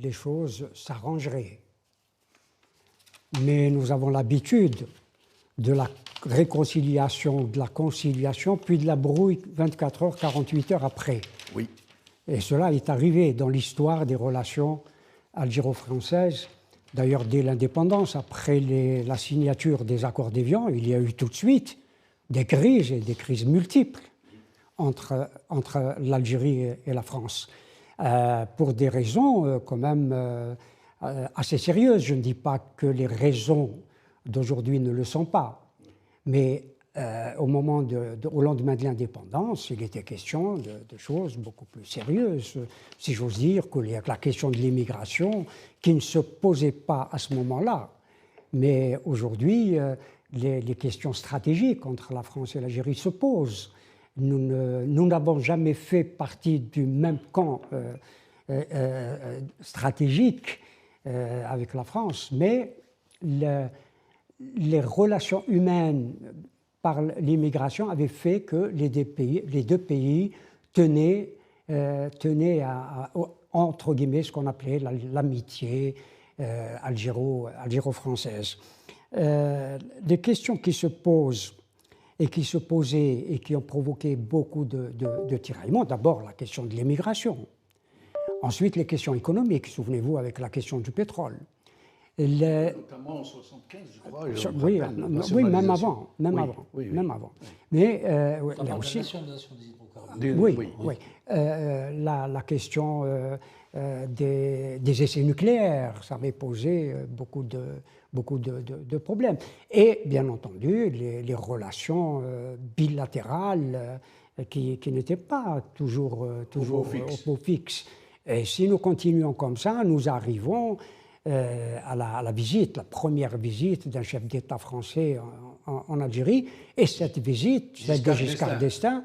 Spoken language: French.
les choses s'arrangeraient. Mais nous avons l'habitude de la réconciliation, de la conciliation, puis de la brouille 24 heures, 48 heures après. Oui. Et cela est arrivé dans l'histoire des relations algéro-françaises. D'ailleurs, dès l'indépendance, après la signature des accords d'Évian, il y a eu tout de suite des crises, et des crises multiples entre l'Algérie et la France, pour des raisons quand même assez sérieuses. Je ne dis pas que les raisons d'aujourd'hui ne le sont pas, mais au lendemain de l'indépendance, il était question de choses beaucoup plus sérieuses, si j'ose dire, que la question de l'immigration, qui ne se posait pas à ce moment-là. Mais aujourd'hui, les questions stratégiques entre la France et l'Algérie se posent. Nous n'avons jamais fait partie du même camp stratégique avec la France, mais les relations humaines par l'immigration avaient fait que les deux pays tenaient à, entre guillemets, ce qu'on appelait l'amitié algéro-française. Les questions qui se posent et qui se posaient et qui ont provoqué beaucoup de tiraillements, d'abord la question de l'immigration, ensuite les questions économiques, souvenez-vous, avec la question du pétrole. Notamment en 1975, je crois. Oui, même avant. Mais là aussi. La nationalisation des hydrocarbures. Oui. La question des essais nucléaires, ça avait posé beaucoup de problèmes. Et bien entendu, les relations bilatérales qui n'étaient pas toujours au beau fixe. Et si nous continuons comme ça, nous arrivons à la visite, la première visite d'un chef d'État français en Algérie. Et cette visite, celle de Giscard d'Estaing,